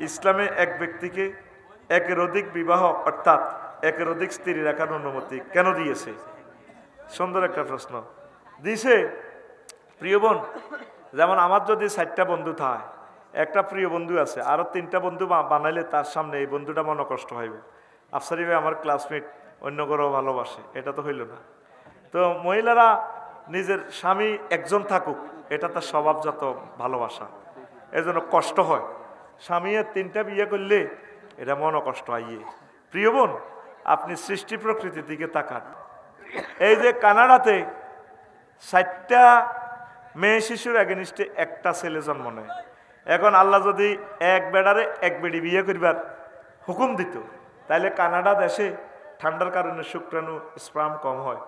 ইসলামে এক ব্যক্তিকে একের অধিক বিবাহ অর্থাৎ একের অধিক স্ত্রী রাখার অনুমতি কেন দিয়েছে? সুন্দর একটা প্রশ্ন দিয়েছে। প্রিয় বোন, যেমন আমার যদি 4টা বন্ধু থাকে, একটা প্রিয় বন্ধু আছে, আরো 3টা বন্ধু বানাইলে তার সামনে এই বন্ধুটা মনে কষ্ট হইবে। আফসারি ভাই আমার ক্লাসমেট, অন্য কারো ভালোবাসে, এটা তো হইল না। তো মহিলারা নিজের স্বামী একজন থাকুক, এটা তার স্বভাবজাত ভালোবাসা, এজন্য কষ্ট হয়। স্বামী 3টা বিয়ে করলে এটা মনে কষ্ট আইয়ে। প্রিয় বোন, আপনি সৃষ্টি প্রকৃতির দিকে তাকান। এই যে কানাডাতে 4টা মেয়ে শিশুর এগেনিস্টে একটা ছেলে জন্ম নেয়। এখন আল্লাহ যদি এক বেড়ারে এক বেড়ি বিয়ে করবার হুকুম দিত, তাইলে কানাডা দেশে ঠান্ডার কারণে শুক্রাণু স্পার্ম কম হয়,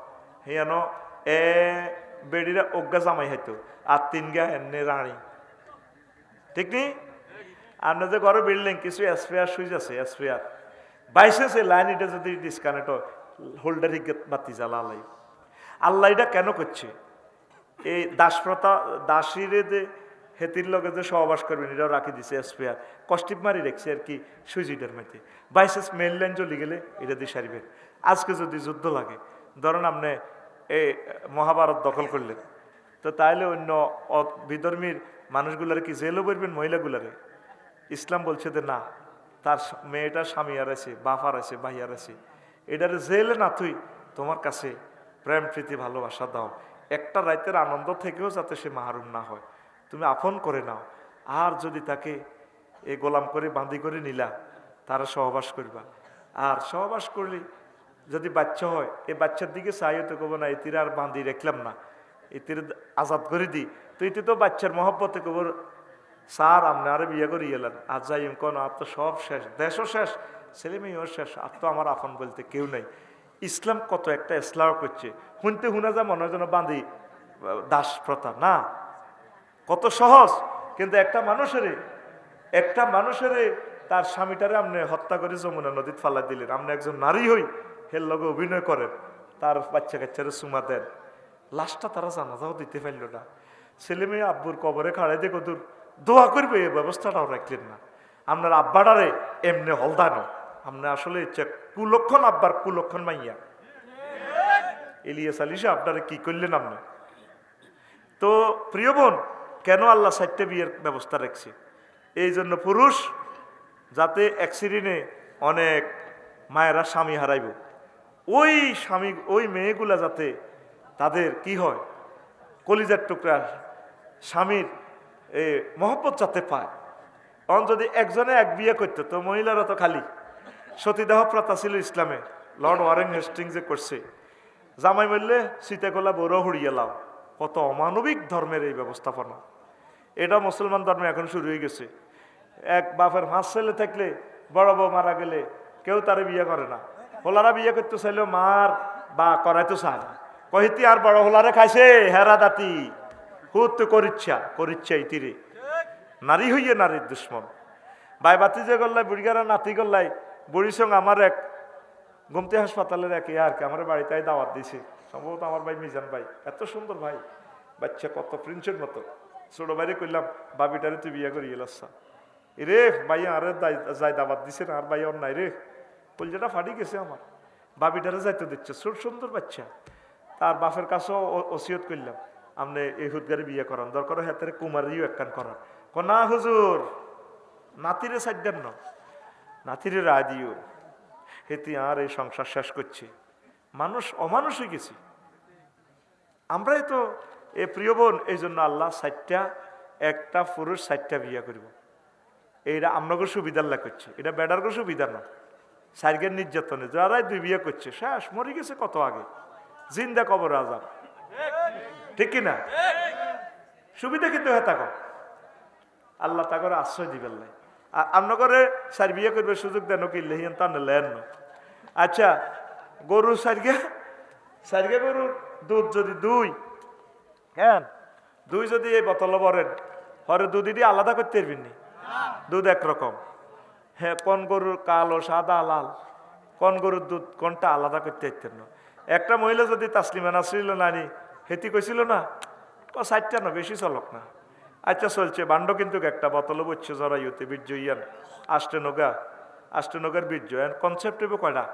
হেন এ বেড়িরা অজ্ঞা জামাই হইতো, আর 3 গা এনে রানী। ঠিক নি? আপনার যে ঘরে বিল্ডিং কিছু স্পেয়ার সুইচ আছে, স্পেয়ার বাইসেছে লাইন, এটা যদি ডিসকানেক্ট হোল্ডার হিগে বাতি জ্বালা লাই। আল্লাহ এটা কেন করছে? এই দাসপ্রথা, দাসীরে যে হেতির লগে যে সহবাস করবেন এটাও রাখি দিছে স্পেয়ার, কষ্টিপ মারি রেখছে আর কি সুইচিটার মধ্যে। বাইসেস মেল লাইন চলে গেলে এটা দিয়ে সারিবেন। আজকে যদি যুদ্ধ লাগে, ধরেন আপনি এই মহাভারত দখল করলেন, তো তাইলে অন্য বিধর্মীর মানুষগুলারে কি জেলও করবেন? মহিলাগুলারে ইসলাম বলছে যে না, তার মেয়েটার স্বামী আর আছে, বাপ আর আছে, ভাই আর আছে, এটারে জেলে না তুই তোমার কাছে প্রেম প্রীতি ভালোবাসা দাও, একটা রাতের আনন্দ থেকেও যাতে সে মাহরুম না হয়, তুমি আপন করে নাও। আর যদি তাকে এই গোলাম করে বাঁধি করে নিলা, তারা সহবাস করবা। আর সহবাস করলে যদি বাচ্চা হয়, এই বাচ্চার দিকে চাইও তো কব না এতির আর বাঁধি রাখলাম না, এতির আজাদ করে দিই, তো এতে তো বাচ্চার মহব্বতে কব স্যার আপনি আরে বিয়ে করে এলেন, আর যাই কোন আর তো সব শেষ, দেশও শেষ, ছেলে মেয়েও শেষ, আর তো আমার আপন বলতে কেউ নেই। ইসলাম কত একটা ইসলাম করছে, শুনতে শুনা যা মনে হয় যেন বাঁধি দাস প্রথা না, কত সহজ। কিন্তু একটা মানুষের তার স্বামীটারে আপনি হত্যা করে যমুনা নদীতে ফালা দিলেন, আপনি একজন নারী হই হের লগে অভিনয় করেন, তার বাচ্চা কাচ্চারে চুমা দেন, লাশটা তারা জানাজাও দিতে পারল না, ছেলে মেয়ে আব্বুর কবরে খাড়াই দিয়ে কদূর দোয়া করবে, এই ব্যবস্থাটাও রাখলেন না। আপনার আব্বাটারে এমনি হলদানো, আপনি আসলে ইচ্ছা কুলক্ষণ আব্বার কুলক্ষণ মাইয়া ইলিয়াস আলী সাহেব আপনারা কি করলেন আপনি? তো প্রিয় বোন, কেন আল্লাহ 4টে বিয়ের ব্যবস্থা রাখছে? এই জন্য পুরুষ যাতে অ্যাক্সিডেন্টে অনেক মায়েরা স্বামী হারাইব, ওই স্বামী ওই মেয়েগুলা যাতে তাদের কি হয়, কলিজার টুকরা স্বামীর মহব্বত যাতে পায়। কারণ যদি একজনে এক বিয়ে করতো তো মহিলারা তো খালি, সতীদাহ প্রথা ছিল ইসলামে, লর্ড ওয়ারেন হেস্টিংস যে করছে, জামাই বললে সীতাকলা বড় হুড়িয়ে লাও, কত অমানবিক ধর্মের এই ব্যবস্থাপনা। এটা মুসলমান ধর্মে এখন শুরু হয়ে গেছে। এক বাপের 5 ছেলে থাকলে বড় বউ মারা গেলে কেউ তারে বিয়ে করে না, হোলারা বিয়ে করতে চাইলেও মার বা করাইতে চায় না, কহিতি আর বড় হোলারে খাইছে হেরা দাতি হুত করিচ্ছা ইতিরে, নারী হইয়ে নারীর দুশ্মন। বাই বাতি যে গল্লাই বুড়িগারা নাতি গল্লাই বুড়ির সঙ্গে আমার এক গুমতি হাসপাতালের এক আর কি আমার বাড়িতে দাওয়াত দিয়েছে, সম্ভবত আমার ভাই মিজান ভাই, এত সুন্দর ভাই, বাচ্চা কত প্রিন্সের মতো, ছোট বাইরে করলাম বাবিটারে তুই বিয়ে করি এলাসা রে ভাই, আরে যাই দাওয়াত দিছে না, আর ভাই ওর নাই রে, কলজাটা ফাটি গেছে আমার, বাবিটারে যাইতে দিচ্ছে, ছোট সুন্দর বাচ্চা। তার বাপের কাছেও ওসিয়ত করলাম, আপনি এই হুদগারে বিয়ে করান, দরকার হাতের কুমারিও একখান করান, না হুজুর নাতিরে সাইড দেন না, নাতিরে রায় দিও, হেতি আর এই সংসার শেষ করছে, মানুষ অমানুষ হয়ে গেছি আমরাই তো। এ প্রিয় বোন, এই জন্য আল্লাহ 4টা, একটা পুরুষ 4টা বিয়ে করব, এইটা আপনাকে সুবিধার লাগ করছে, এটা বেডার সুবিধা না, সাইকের নির্যাতনে যারাই 2 বিয়ে করছে শেষ, মরে গেছে কত আগে, জিন্দা কবর আজাব, ঠিক কিনা? সুবিধা কিন্তু হ্যাঁ থাকো, আল্লাহ তা করে আশ্রয় দিবেন নাই, আর আপনাকে 4 বিয়ে করবে সুযোগ দেন কিনলে হিন তা নেন না। আচ্ছা, গরু 4 গরুর দুধ যদি 2, হ্যাঁ 2 যদি এই বোতল ভরেন, হরে দুধ দিয়ে আলাদা করতে পারবেন নি, দুধ একরকম, হ্যাঁ কোন গরুর কালো সাদা লাল, কোন গরুর দুধ কোনটা আলাদা করতে পারতেন না। একটা মহিলা যদি তাসলিমা নাসরিল নানি হেতি কইছিল না, 4টা না বেশি চলক না, আচ্ছা চলছে বান্ড কিন্তু একটা বোতল বলছে জরাইতে বীর্য ইয়ান আষ্টনগার বীর্য কনসেপ্ট হইব কয়টা?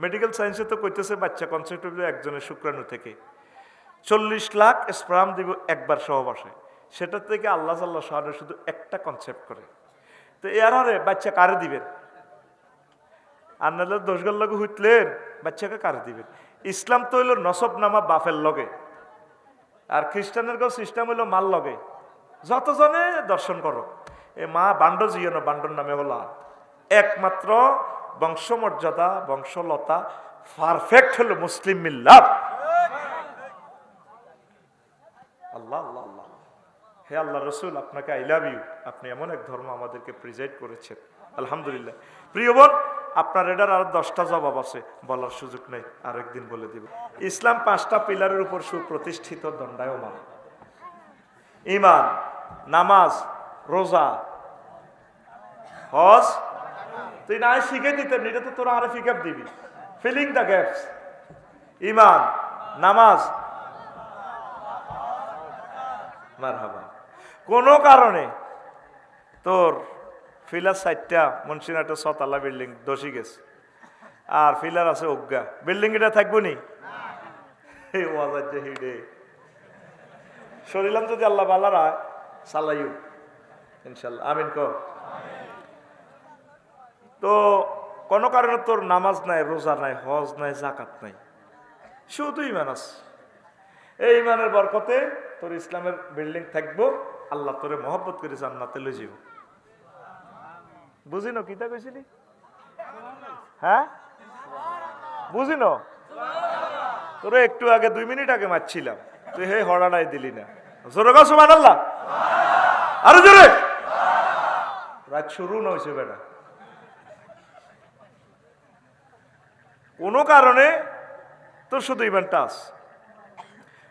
মেডিকেল সায়েন্সে তো কইতেছে বাচ্চা কনসেপ্ট হইব একজনের শুক্রাণু থেকে 40 লাখ স্পার্ম দিব একবার সহবাসে, সেটা থেকে আল্লাহ সাল্লাহ সাহায্য শুধু একটা কনসেপ্ট করে। তো এর হারে বাচ্চা কারে দিবেন? আপনাদের দোষগর লগে হইতলেন, বাচ্চাকে কারে দিবেন? ইসলাম তো হইল নসব নামা বাফের লগে, আর খ্রিস্টানের গো সিস্টেম হইল মাল লগে। যতজনে দর্শন করো এ মা বান্ড জিয়ন, বান্ডর নামে হলা একমাত্র বংশমর্যাদা বংশলতা পারফেক্ট হলো মুসলিম মিল্লাত। আল্লাহ আল্লাহ আল্লাহ, হে আল্লাহ রসুল আপনাকে আই লাভ ইউ, আপনি এমন এক ধর্ম আমাদেরকে প্রেজেন্ট করেছেন, আলহামদুলিল্লাহ। প্রিয় বোন, আপনার এটার আরো 10টা জবাব আছে, বলার সুযোগ নেই, আরেকদিন বলে দিব। ইসলাম 5টা পিলারের উপর সুপ্রতিষ্ঠিত, দণ্ডায়মান। ঈমান, নামাজ, রোজা, হজ। তুই না শিখে দিতেন, এটা তো তোরা আরে ফিকাপ দিবি, ফিলিং দ্য গ্যাপস। ঈমান, নামাজ, মারহাবা। কোন কারণে তোর ফিলার 4টা মুন্সিনাটা 6 বিল্ডিং দোষী গেছে, আর ফিলার আছে অজ্ঞা, বিল্ডিং এটা থাকবো নি? শরীলাম যদি আল্লাহ বালারা সালাইউ ইনশাল্লাহ, আমিন ক। তো কোন কারণে তোর নামাজ নাই, রোজা নাই, হজ নাই, জাকাত নাই, শুধু ঈমান আছে। এই ঈমানের বরকতে তোর ইসলামের বিল্ডিং থাকবো, আল্লাহ তোরে মহব্বত করে জান্নাতে লই যাব। বুঝিনো কিতা কইছিলি? হ্যাঁ বুঝিনো? তোরে একটু আগে 2 মিনিট আগে মারছিলাম, তুই হে হড়ানাই দিলি না। জোরে গো সুবহানাল্লাহ, আরো জোরে। রাত শুরু না হইছে বেটা। কোন কারণে তোর শুধু ঈমানটা আছে,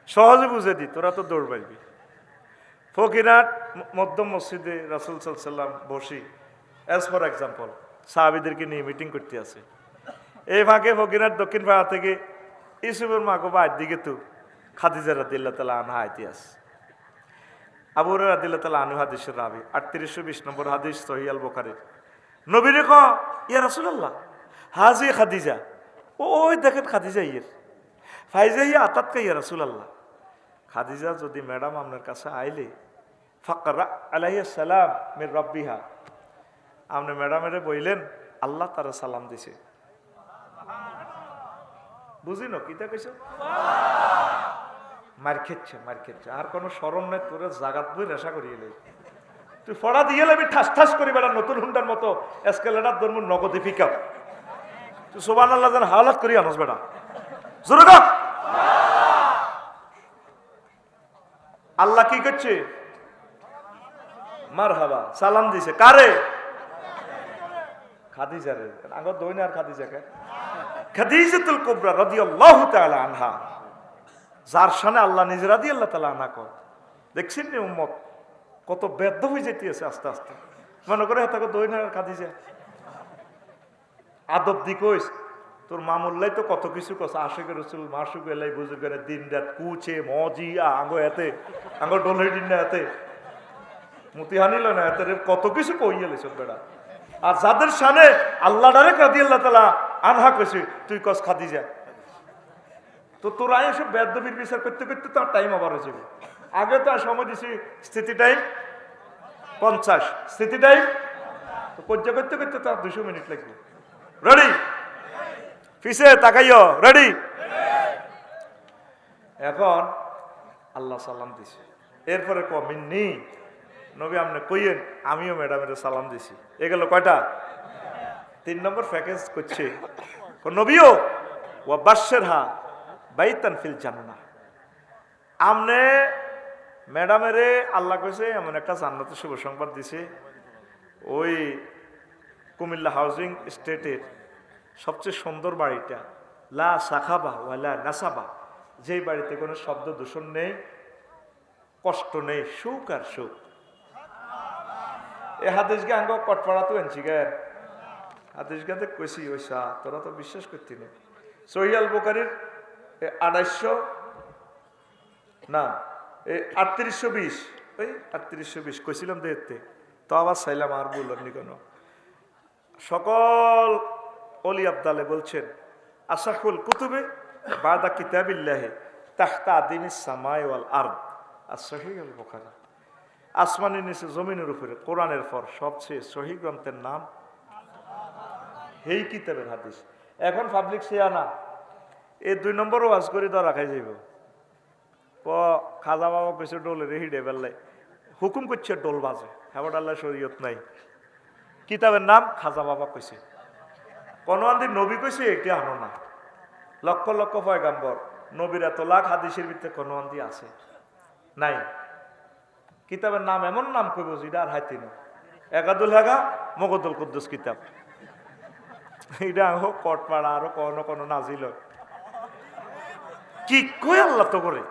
সহজে বুঝে দি, তোরা তো দৌড় পাইবি। ফকিরহাট মধ্যম মসজিদে রাসূল সাল্লাল্লাহু আলাইহি ওয়াসাল্লাম বসি, অ্যাজ ফর এক্সাম্পল সাহাবীদেরকে নিয়ে মিটিং করতে আছে। এই ফাঁকে ফকিরহাট দক্ষিণ পাড়া থেকে ইউসুফের মা গো বাইর দিকে তো খাদিজা রাদিয়াল্লাহু তাআলা আনহা আইতে আছে। আবু হুরায়রা রাদিয়াল্লাহু তাআলা আনহু হাদিসের রাবি, 3820 নম্বর হাদিস সহিহ আল বুখারী। নবীরে ক ইয়া রাসূলুল্লাহ হাজি খাদিজা, ওই দেখেন খাদিজা ইয়ের ফাইজা ইয়া আতাতকা ইয়া রাসূলুল্লাহ। খাদিজা যদি ম্যাডাম আপনার কাছে আইলে ফাকরা আলাইহিস সালাম মির রাব্বিহা, আপনি ম্যাডামের বইলেন আল্লাহ তারা সালাম দিছে। বুঝিনো কিতা কইছো? মার খেচ্ছে আর কোনো শরম নাই, তোরে জাগাত বই রেশা করিয়ে লাই, তুই ফড়া দিয়ে আমি ঠাস ঠাস করি বেড়া নতুন হুন্ডার মতো এসকেলেটার ধর্ম নগদে ফিকাপ, তুই সুবহানাল্লাহ যেন হাওলাত করি আনস বেড়া। জোরে কর। আল্লাহ কি করছে? মারহাবা, সালাম দিছে কারে? খাদিজারে। আগত দই না আর খাদিজাকে, খাদিজাতুল কুবরা রাদিয়াল্লাহু তাআলা আনহা, যার শানে আল্লাহ নিজে রাদিয়াল্লাহু তাআলা আনহা কয়। দেখছেন নি উম্মত কত বেদ্য হয়ে যেতেছে আস্তে আস্তে। মনে করে তাকে দই না আর খাদিজা আদব দি কইস, তোর মামুল্লাই তো কত কিছু কস, আশিকের রসুল মাসুক এলাই বুজুর্গের দিন রাত কুচে মজিয়া আঙ্গো এতে আঙ্গো ডোলে দিন না এতে মুতি হানিল না এতে কত কিছু কইয়ালে সব বেড়া। আর যাদের শানে আল্লাহ ডাইরেক্ট রাদিয়াল্লাহু তাআলা আনহা কইছে, তুই কস খাদিজা। তো তোরা এসব বেদবির বিচার করতে করতে তো টাইম ওভার হয়ে যাবে। আগে তো সময় দিছি স্থিতি টাইম 50, স্থিতি টাইম তো পর্যা করতে করতে তো 200 মিনিট লাগবে। রেডি? পিছে তাকাইও, রেডি? এখন আল্লাহ সালাম দিছে, এরপরে মিন্নি নবী আপনি কইয়েন আমিও ম্যাডামের সালাম দিছি। এ গেল কয়টা? 3 নম্বর প্যাকেজ করছে নবীও ওয়া বাশশিরহা বাইতান ফিল জান্নাহ। আমনে ম্যাডামেরে আল্লাহ কইছে এমন একটা জান্নাতের শুভ সংবাদ দিছে, ওই কুমিল্লা হাউজিং স্টেটের সবচেয়ে সুন্দর বাড়িটা, লা সাখাবা ওয়ালা নাসাবা, যেই বাড়িতে কোনো শব্দ দূষণ নেই, কষ্ট নেই, সুখ আর সুখ। এ হাদিস গে আঙ্গ কটপাড়া তো এনছি গে, হাদিস গাতে কইছি ওইসা তোরা তো বিশ্বাস করতি না। সহিহ আল বুখারীর 2800 না 3820 ওই 3820 কইছিলাম দেখতে, তো আবার চাইলাম আর বললাম কেন। সকল অলি আবদালে বলছেন আসাহুল কুতুবে বাদা কিতাবিল্লাহি তাহতা আদিমিস সামাই ওয়াল আরদ as-সহিহুল বুখারী। আসমানের নিচে জমিনের উপরে কোরআনের পর সবচেয়ে সহিহ গ্রন্থের নাম এই কিতাবের হাদিস। এখন পাবলিক শিয়ানা এই 2 নম্বর ওয়াজ করে তো রাখাই যাইব। খাজা বাবা কইছে ডোলের হিডে বেল্লাই হুকুম করছে ডোল বাজে, হেবট আল্লাহ শরীয়ত নাই। কিতাবের নাম খাজা বাবা কইছে, কোনআন্দি নবী কইছে এটি আনো না। লক্ষ লক্ষ পয়গাম্বর নবীর এত লাখ হাদিসের ভিতরে কোনআন্দি আছে নাই। কিতাবের নাম এমন নাম কইব যেটা আর হাইতে না। একাদুল হাগা মগদুল কুদ্দুস কিতাব, এটা হোক কটপাড়া আরো কোনো নাজিল কি কই আল্লাহ তো করে।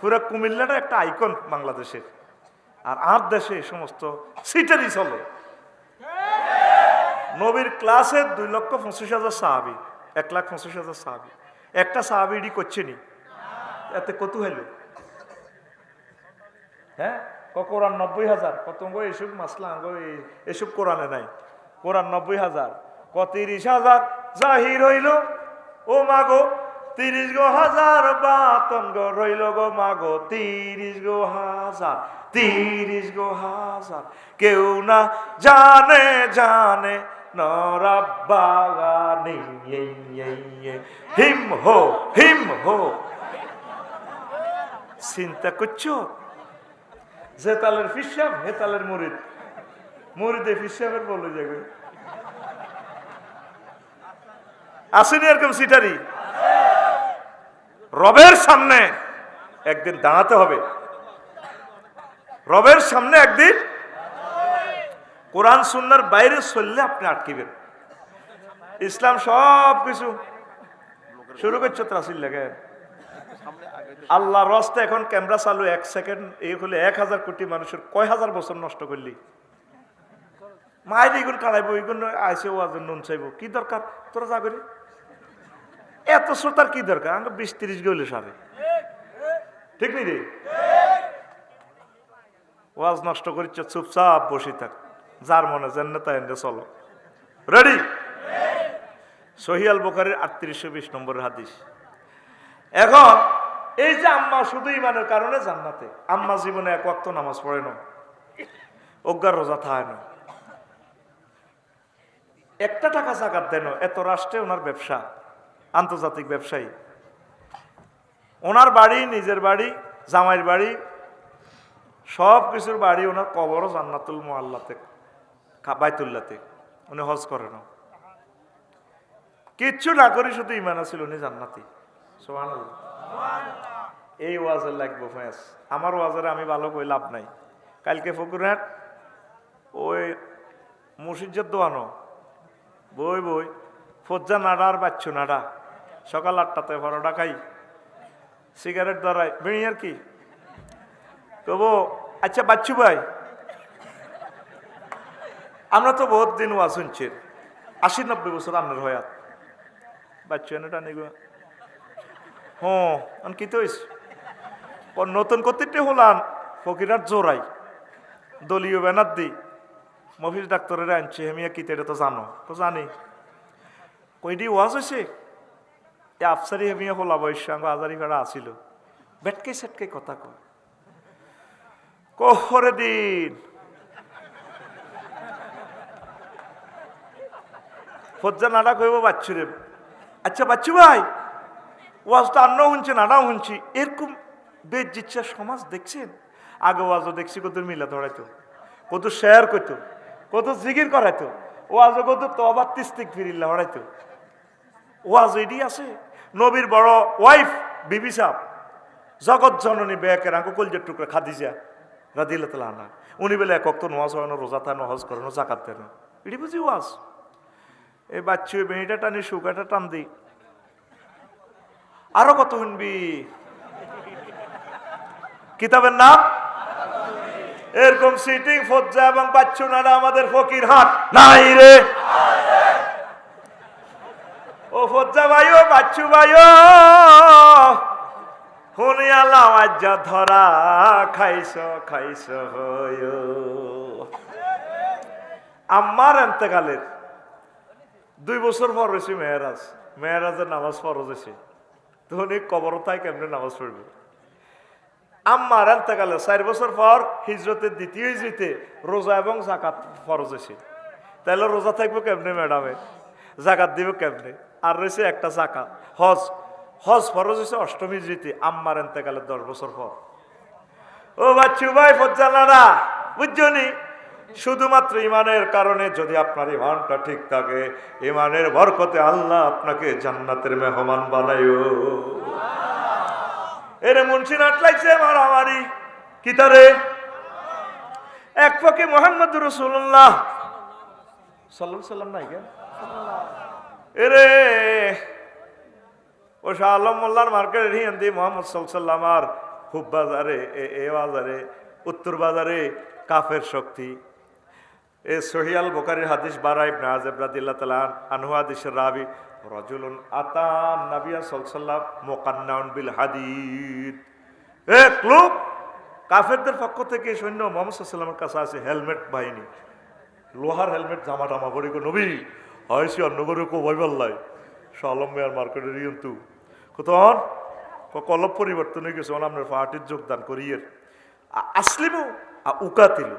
পুরা কুমিল্লাটা একটা আইকন বাংলাদেশের, আর দেশে এই সমস্ত সিটারই চলে। নবীর ক্লাসে 2,25,000 সাহাবি, 1,25,000 সাহাবি, একটা সাহাবি এডি করছে নি, এতে কত হইল? হ্যাঁ, কোরআন 90,000, কত গো এসব মাসলা এসব কোরআনে নাই। কোরআন 90,000, 30,000 জাহির হইল ও মাগো, 30,000 বাতন গো রইল গো মাগো, 30,000 কেউ না জানে জানে নরাব্বাগানি হিম হো। চিন্তা করছো? যে তালের ফিসাব হে তালের মুরিদে ফিসাবের বলে যাবে। আসেনি এরকম সিটারি? রবের সামনে একদিন দাঁড়াতে হবে, রবের সামনে একদিন। কোরআন সুন্নাহর বাইরে চললে আপনি আটকিবেন। ইসলাম সব কিছু শুরু করছে ত্রাসিল লাগে। আল্লাহ রস্তে এখন ক্যামেরা চালু 1 সেকেন্ড এই হলে 1,000 কোটি মানুষের কয় হাজার বছর নষ্ট করলি। মায়ের এইগুলো কাড়াইবো, এইগুলো আইসে ওয়াজ নুন চাইবো, কি দরকার তোরা যা করি? এত শ্রোতার কি দরকার? আমরা 20-30 গেলে সারে, ঠিক নেই রে? ওয়াজ নষ্ট করিচ্ছে, চুপচাপ বসে থাক, যার মনে যেন তাই চলো। রেডি? সহিহ আল বুখারীর 3820 নম্বরের হাদিস। এখন এই যে আম্মা শুধু ইমানের কারণে জান্নাতে, আম্মা জীবনে 1 ওয়াক্ত নামাজ পড়ে না, অজ্ঞার রোজা থায় না, একটা টাকা জাকাত দেন, এত রাষ্ট্রে ওনার ব্যবসা, আন্তর্জাতিক ব্যবসায়ী, ওনার বাড়ি, নিজের বাড়ি, জামাইয়ের বাড়ি, সব কিছুর বাড়ি, ওনার কবরও জান্নাতুল মুআল্লাতে, বাইতুল্লাতে, উনি হজ করে না, কিচ্ছু না করি শুধু ইমান আছিল, উনি জান্নাতি। সুবহানাল্লাহ। এই ওয়াজের লাগবো ফেস, আমার ওয়াজের আমি ভালো কই লাভ নাই। কালকে ফকুরহাট ওই মুর্শিদের দোয়ানো বই ফজ্জা নাড়া আর বাচ্চু নাড়া, সকাল 8টাতে পরোটা খাই, সিগারেট ধরাই, বেড়ি আর কি কব। আচ্ছা বাচ্চু ভাই, আমরা তো বহুত দিন ওয়াজ শুনছি, 80-90 বছর আপনার হয়াত, বাচ্চু এনে টানি গো হন কি তৈস নতুন কর্তৃত্ব হলাম ফকিরার জোরাই দলীয় ব্যানার দি মফিজ ডাক্তারের আনছে, হেমিয়া কিতে এটা তো জানো, তো জানি কইডি ওয়াজ হয়েছে এ আফসারি হেমিয়া হলা বয়স আজারি ভাড়া আসিল, বেটকে সেটকে কথা কহরে দিন ফজ্জা নাডা কইব বাচ্চু রে। আচ্ছা বাচ্চু ভাই, ওয়াজটা আন্নাও শুনছে নাডাও শুনছি, এরকম বেজিচ্ছা সমাজ দেখছেন? আগে ওয়াজও দেখছি কত মিলা ধরাইতো, কত শেয়ার করতো, কত জিকির করাইতো, ওয়াজও কত তওবা ইস্তিগফারিল্লাহ হরাইতো। ওয়াজ এডি আছে। নবীর বড় ওয়াইফ বিবি সাহেব, জগৎ জননী বেকের আঙ্কু কলজের টুকরা খাদিজা রাদিয়াল্লাহু তাআলা আনহা, উনি বলে 1 ওয়াক্ত নামাজ পড়ানো, রোজা থানো, হজ করানো, যাকাত দেনো, এডি বুঝি ওয়াজ। এই বাচ্চু বেড়িটা টানি, শুকাটা টান দি, আরো কত শুনবি। কিতাবের নাম এরকম সিটিং ফজ্জা এবং বাচ্চু নাড়া আমাদের ফকির হাট নাই রে। ও ফজ্জা ভাইও, বাচ্চু ভাইও, শুনিয়া লাওয়াজ্জা ধরা খাইছ খাইছ হয়। আম্মার এন্তেকালের 2 বছর পর হয়েছে মেয়েরাজ। মেয়েরাজের নামাজ ফরজ হয়েছে, তখন এই কবরতায় কেমনে নামাজ পড়বে? আম্মার এন্তেকালের 4 বছর পর হিজরতের দ্বিতীয় হিজরিতে রোজা এবং জাকাত ফরজ হয়েছে। তাহলে রোজা থাকবো কেমনে ম্যাডামে? জাকাত দিব কেমনে? আর রয়েছে একটা জাকাত। হজ, হজ ফরজ হয়েছে 8ম হিজরিতে, আম্মার এন্তেকালের 10 বছর পর। ও বাচ্চু ভাই ফজ্জানারা, বুঝছনি? শুধুমাত্র ইমানের কারণে যদি আপনার ইমানটা ঠিক থাকে, ইমানের বরকতে আল্লাহ আপনাকে জান্নাতের মেহমান বানায়ো। এরে মুন্সি নাট লাগছে মারামারি কিতারে। এক পক্ষে মোহাম্মদুর রাসূলুল্লাহ সাল্লাল্লাহু আলাইহি সাল্লাম নাই কেন? এরে ও শাহ আলম মোল্লার মার্কেটের হিন্দি মোহাম্মদ সাল্লাল্লাহু আলাইহি সাল্লাম আর খুব বাজারে এ বাজারে উত্তর বাজারে কাফের শক্তি। এ সহিয়াল বুখারীর হাদিস বারা ইবনে আযিব রাদিয়াল্লাহু তাআলা আনহু হাদিসের রাবি রাজুলুন আতান নবী সাল্লাল্লাহু আলাইহি সাল্লাম মুকান্নাউন বিল হাদিদ। এক লোক কাফেরদের পক্ষ থেকে সৈন্য মুহাম্মদ সাল্লাল্লাহু আলাইহি সাল্লামের কাছে আছে, হেলমেট বাহিনী, লোহার হেলমেট, জামা টামা পরে নবী হয়েছি অন্নগরে কো ভয় পাল্লাই শালম মেয়ার মার্কেটের কিন্তু কতন কলব পরিবর্তন হয়ে গেছে, আপনার পার্টির যোগদান করিয়ের আসলিমু উকাতিল।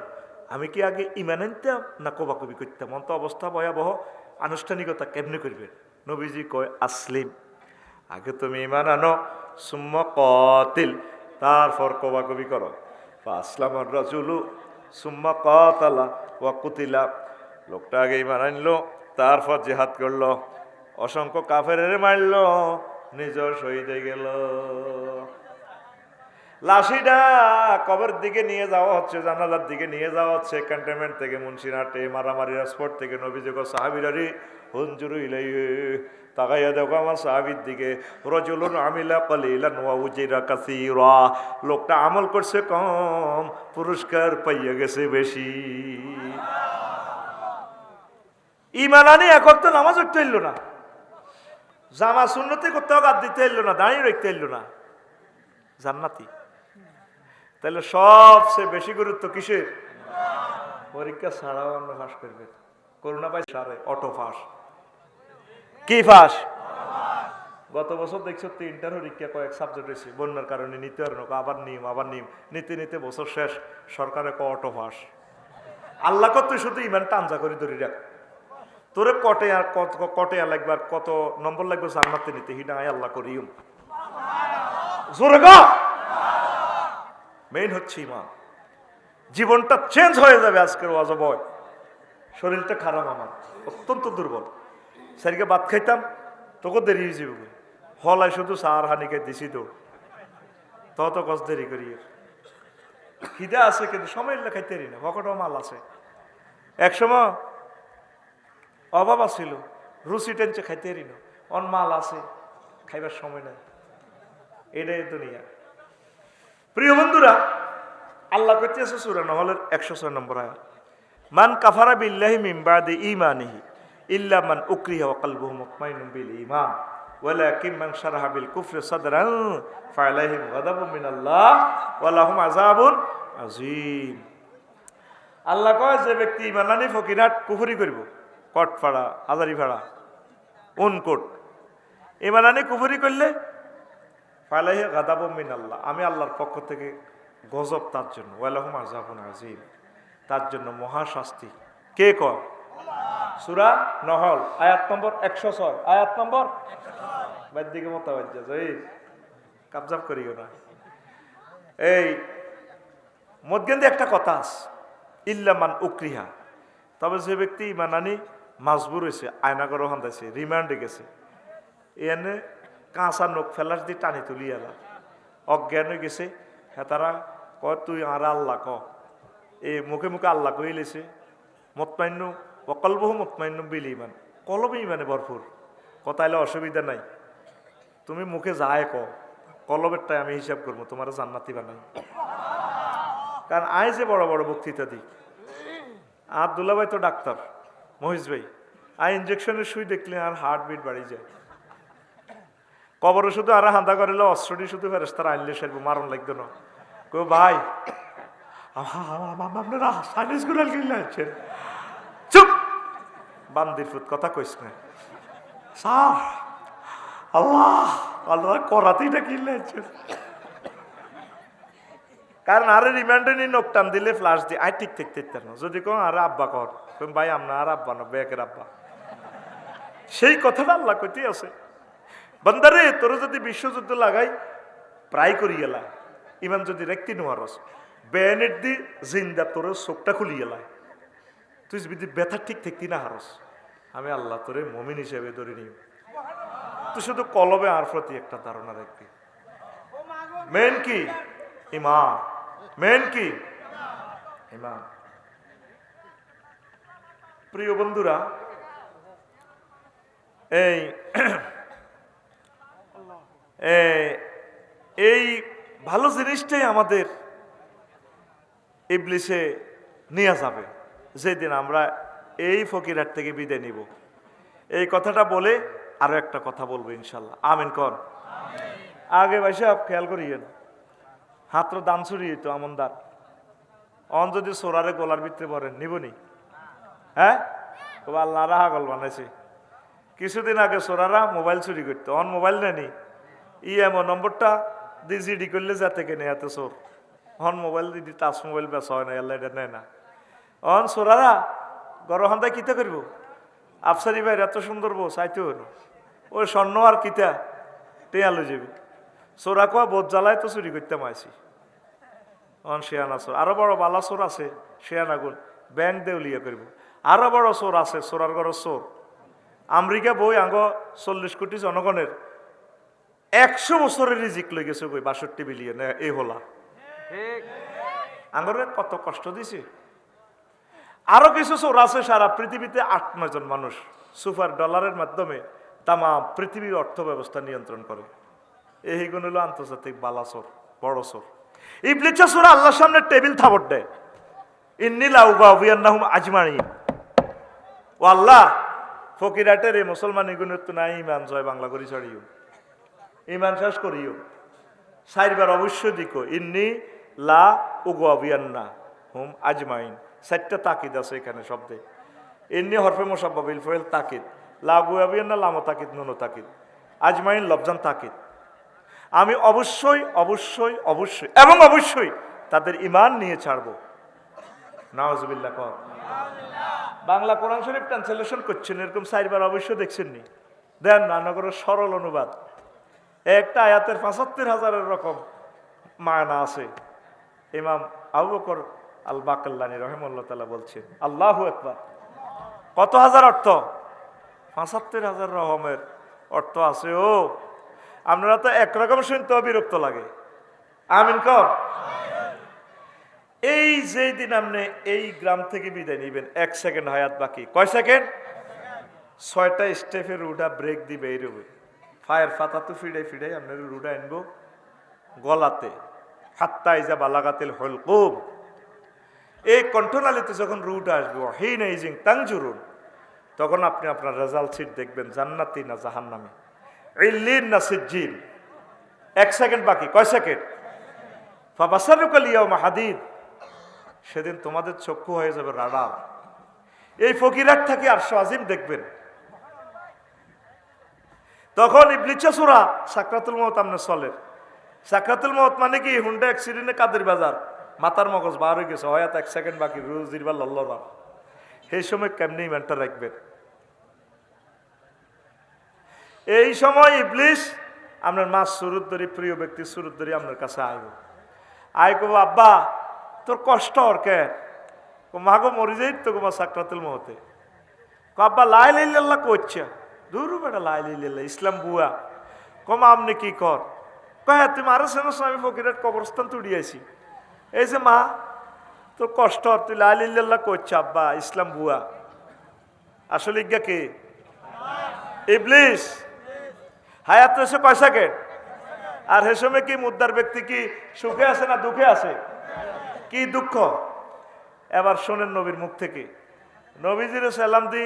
আমি কি আগে ইমান আনতাম না কবাকবি করতাম? অন্ত অবস্থা ভয়াবহ, আনুষ্ঠানিকতা কেমনে করবে? নবীজি কয় আসলিম, আগে তুমি ইমান আনো, সুম্মা কাতিল, তারপর কবাকবি করো। আসলামার রাসূলু সুম্মা কাতালা ওয়া কুতিলা। লোকটা আগে ইমান আনলো, তারপর জিহাদ করলো, অসংখ্য কাফেরের মারলো, নিজের শহীদ হয়ে গেল। লাশিটা কবর দিকে নিয়ে যাওয়া হচ্ছে, জানালার দিকে নিয়ে যাওয়া হচ্ছে, ক্যান্টনমেন্ট থেকে মুন্সিরহাটে মারামারি স্পট থেকে। নবীজি কো সাহাবীরারে হুনজুরু ইলাইহি, তাকাইয়া দেখো আমার সাহাবীর দিকে। রাজুলুন আমিলা কালিলান ওয়া উজিরা কাসীরা, লোকটা আমল করছে কম, পুরস্কার পাইয়া গেছে বেশি। ঈমান আনি এক ওয়াক্ত নামাজ পড়তে হইল না, জামা সুন্নতি করতে বাদ দিতে হইল না, দাঁড়িয়ে রাখতে হইল না, জান্নাতি। তাহলে সবচেয়ে বেশি গুরুত্ব কিসের? পরীক্ষা ছাড়াও আমরা ফাঁস করবে। করোনা পাই সারে অটো ফাঁস। কি ফাঁস? গত বছর দেখছো 3টার পরীক্ষা কয়েক সাবজেক্ট হয়েছে, বন্যার কারণে নিতে আর আবার নিম নিতে নিতে বছর শেষ, সরকারে অটো ফাঁস। আল্লাহ কত শুধু ইমান টানজা করে ধরি রাখ, তোরে কটে লাগবে আর কত নম্বর লাগবে জান্নাতে নিতে, হিনা আল্লাহ করিম জোরে গো। মেইন হচ্ছে ইমান। জীবনটা চেঞ্জ হয়ে যাবে আজকের ওয়াজ বয়। শরীরটা খারাপ, আমার অত্যন্ত দুর্বল। স্যারকে ভাত খাইতাম তোকে দেরি হয়ে যাবে, হলায় শুধু সার হানিকে দিছি তো তত কষ দেরি করি। খিদে আছে কিন্তু সময় খাইতে না, ভকটও মাল আছে। একসময় অভাব আছিল, রুচি টেনছে খাইতে না, অন মাল আছে, খাইবার সময় নাই। এটাই দুনিয়া। প্রিয় বন্ধুরা, আল্লাহ কইতেছে সূরা নহলের 106 নম্বর আয়াত, মান কাফারা বিল্লাহি মিন বাদি ঈমানিহি ইল্লা মান উকরিহা ওয়া কলবুহু মুতমাইন্নুন বিল ঈমান ওয়ালাকিন মান শারাহা বিল কুফরি সাদরান ফালাইহিম গাদাবুম মিনাল্লাহ ওয়া লাহুম আযাবুন আযীম। আল্লাহ কয় যে ব্যক্তি ঈমান আনি ফকিরাত কুফরি করব, কটপাড়া হাজারিপাড়া উনকোট, ঈমান আনি কুফরি করলে ফালাইহি গাদাবুম মিনাল্লাহ, আমি আল্লাহর পক্ষ থেকে গজব তার জন্য, ওয়ালাহুম আযাবুন আযীম, তার জন্য মহাশাস্তি। কে কয়? সূরা নহল আয়াত নম্বর 106, আয়াত নম্বর বাদ দিকে মোতাবাজ্জা যাই কাবজাব করিও না। এই মধ্যে একটা কথা আছে, ইল্লা মান উকরিহা, তবে যে ব্যক্তি ঈমান আনি মাজবুর হয়েছে, আয়নাগর হান্দাইছে, রিমান্ডে গেছে, এনে কাঁচা নখ ফেলাস দিয়ে টানি তুলি এলা, অজ্ঞান হয়ে গেছে, হ্যাঁ তারা কয় তুই আর আল্লাহ ক, এ মুখে মুখে আল্লাহ কই লেছে, মুতমাইন্নু ওয়াকলবুহু মুতমাইন্নুন বিল ঈমান, কলবে ঈমানে ভরপুর, কথা এলে অসুবিধা নাই, তুমি মুখে যায় ক, কলবেরটাই আমি হিসাব করবো, তোমার জান্নাতি বানাই। কারণ আয় যে বড় বড় বক্তৃতা দিই, আর দুলা ভাই তো ডাক্তার, মহিষ ভাই, আয় ইঞ্জেকশনের সুই দেখলে আর হার্টবিট বাড়ি যায়। কবরে শুধু আর হান্দা করিলে অস্ত্রটি শুধু ফেরেস্তারা আনলে সেরব মারণ লাগতো না। কেউ ভাই আপনারা সাইনিজ গুলাল কিনলে আছেন, চুপ বান্দির ফুট কথা কইস না স্যার, আল্লাহ আল্লাহ করাতেই না কিনলে আছেন। কারণ আরে রিমান্ডে নিয়ে নখ টান দিলে ফ্লাশ দিয়ে আই ঠিক থাকতে না। যদি কোন আরে আব্বা কর ভাই আপনার আর আব্বা না বেকের আব্বা, সেই কথাটা আল্লাহ কইতেই আছে বান্দারে তোর যদি বিশ্বযুদ্ধ লাগাই প্রায় করি গেলা, ইমান যদি রেখতি নোয়ারস বেনেট দি জিন্দা তোর চোখটা খুলি গেলায়, তুই যদি ব্যথা ঠিক থাকতি না হারস, আমি আল্লাহ তোরে মমিন হিসেবে ধরে নিব। তুই শুধু কলবে আর প্রতি একটা ধারণা রাখবি, মেন কি ইমান, মেন কি ইমান। প্রিয় বন্ধুরা, এই ভালো জিনিসটাই আমাদের ইবলিসে নিয়ে যাবে যেদিন আমরা এই ফকিরহাট থেকে বিদায় নিব। এই কথাটা বলে আরো একটা কথা বলবো ইনশাল্লাহ, আমিন কর। আগে ভাই সাহেব খেয়াল করিয়েন, হাতর দান ছড়িয়ে তো আমনদার অন যদি সোরারে গোলার ভিতরে পড়েন নিবনি, হ্যাঁ আল্লাহ রাহা গল বানাইছে। কিছুদিন আগে সোরারা মোবাইল চুরি করতো, অন মোবাইল নেনি এমন নম্বরটা দিয়ে জিডি করলে যাতে কেনে এত চোর, অন মোবাইল দিদি টাচ মোবাইল বেচা হয় না, আল্লাহ এটা নেয় না। অন সোরারা গরহান্দায় কিতা করব, আফসারি ভাই এত সুন্দর বউ চাইতে হলো ওই স্বর্ণ আর কিতা টেয়া লই যাবি। চোরা কোয়া বোধ জ্বালায় তো চুরি করতে মাইছি। অন শেয়ানা চোর, আরো বড় বালা চোর আছে শেয়ানা গুণ ব্যাংক দেউলিয়া করব। আরো বড় চোর আছে চোরার ঘর চোর, আমেরিকা বই আঙ্গ 40 কোটি জনগণের 100 বছরের রিজিক লই গেছে বই 62 বিলিয়ন এই হলা আঙ্গরে কত কষ্ট দিছে। আরো কিছু চোর আছে সারা পৃথিবীতে 8-9 জন মানুষ সুপার ডলারের মাধ্যমে তামাম পৃথিবীর অর্থ ব্যবস্থা নিয়ন্ত্রণ করে। এইগুলো হলো আন্তর্জাতিক বালা চোর, বড় চোর। ইবলিসা চোর আল্লাহর সামনে টেবিল থাপড় দেয়, ইন্নী লাউগাউবিয়ান্নাহুম আজমাইন। ও আল্লাহ ফকিরাটের এই মুসলমান এগুলো তো নাই ইমান জয় বাংলা করি ছড়িও, ইমান শেষ করিও। 4 বার অবশ্যই দিকো ইন্নী লা উগাবিয়ান্না হুম আজমাইন, 4টা তাকিদ আছে এখানে শব্দে। ইন্নী হরফে মুসাব্বা বিল ফাইল তাকিদ, লা উগাবিয়ান্না লাম তাকিদ নুন তাকিদ, আজমাইন লফজান তাকিদ। আমি অবশ্যই অবশ্যই অবশ্যই এবং অবশ্যই তাদের ইমান নিয়ে ছাড়বো। নাউজুবিল্লাহ কর। বাংলা কোরআন শরীফ ট্রান্সলেশন করছেন এরকম 4 বার অবশ্যই দেখছেন নি? দেন রান্নাঘরের সরল অনুবাদ, একটা আয়াতের 75,000 রকম মায়না আছে। ইমাম আবু বকর আল বাকাল্লানি রহিমাহুল্লাহ তাআলা বলছেন আল্লাহু আকবার, কত হাজার অর্থ? 75,000 রকমের অর্থ আছে। ও আপনারা তো একরকম শুনতে বিরক্ত লাগে। আমিন কর। এই যেই দিন আপনি এই গ্রাম থেকে বিদায় নিবেন 1 সেকেন্ড হায়াত বাকি, কয় সেকেন্ড? 6টা স্টেপের রুডা ব্রেক দিবে এইরবে ফায়ার ফাতা তো ফিডাই ফিডাই আপনার রুডা আনবো গলাতে, হাত্তা ইজা বালাগাতিল হুলকুম। এই কণ্ঠনালীতে যখন রুটা আসবে হিনা ইজিং তানজুরুন, তখন আপনি আপনার রেজাল্ট শিট দেখবেন জান্নাতি না জাহান্নামী, ইল্লিন না সিজ্জিন। 1 সেকেন্ড বাকি, কয় সেকেন্ড? ফাবাসারুকাল ইয়াউমা হাদিদ, সেদিন তোমাদের চক্ষু হয়ে যাবে রাডার। এই ফকিরহাট থেকে আরশে আজিম দেখবেন। তখন ইবলিসা সূরা সাকরাতুল মউত আমনে চলে। সাকরাতুল মউত মানে কি? হুন্ডা অ্যাক্সিডেন্টে কাদের বাজার মাথার মগজ বার হয়ে গেছে, হয়তো 1 সেকেন্ড বাকি, রুজিরবার লল্লরা। এই সময় কেমনি ইমানটা রাখবেন? এই সময় ইবলিস আপনার মা সুরুত ধরি, প্রিয় ব্যক্তি সুরুত ধরি আপনার কাছে আইব, আই কব আব্বা তোর কষ্ট ওর কে? মাগো মরি যাই তো গোমা সাকরাতুল মউতে। আব্বা লা ইলাহা ইল্লাল্লাহ কইছে, দূর বেটা লা ইলাহা ইল্লাল্লাহ ইসলাম বুয়া। কমা আপনি কি কর? কয় তুমি আরো শোনো, আমি ফকিরহাট কবরস্থান তুড়িয়েছি। এই যে মা তোর কষ্ট, তুই লা ইলাহা ইল্লাল্লাহ কইছে আব্বা ইসলাম বুয়া। আসলে ইজ্ঞা কে? ইবলিস। হায়াত এসে কয় সেকেন্ড? আর হে সময় কি মুদ্দার ব্যক্তি কি সুখে আছে না দুঃখে আছে? কি দুঃখ? এবার শোনেন নবীর মুখ থেকে। নবীজির সালাম দি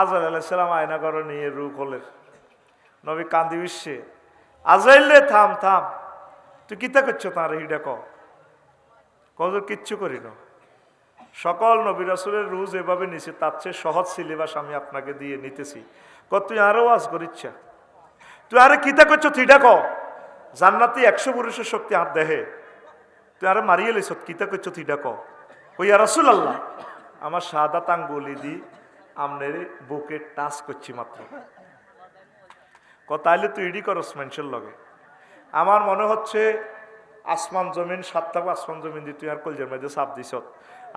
আজরাইল আলাইহিস সালাম আয়না ঘরে নিয়ে রূহ খোলের। নবী কান্দি উঠছে, আজরাইলে থাম থাম, তুই কিতা করছো তার হিডা কজর কিচ্ছু করি না। সকল নবী রাসূলের রুজ এভাবে নিছি, তার চেয়ে সহজ সিলেবাস আমি আপনাকে দিয়ে নিতেছি। তুই আরো ওয়াজ করিচ্ছা, তুই আরে কিতা করছো তুইটা জান্নাতি 100 পুরুষের শক্তি হাত দেহে, তুই আরে মারিয়ে লেছ কিতা করছো তুইটা ওই রাসূলুল্লাহ আমার শাহাদাত আঙ্গুলি দি আমনের বুকে টাচ করছি মাত্র। তাইলে তুই ইডি করস মানুষের লগে। আমার মনে হচ্ছে আসমান জমিন, সাতটা আসমান জমিন দিয়ে তুই আর কলজের মধ্যে চাপ দিস।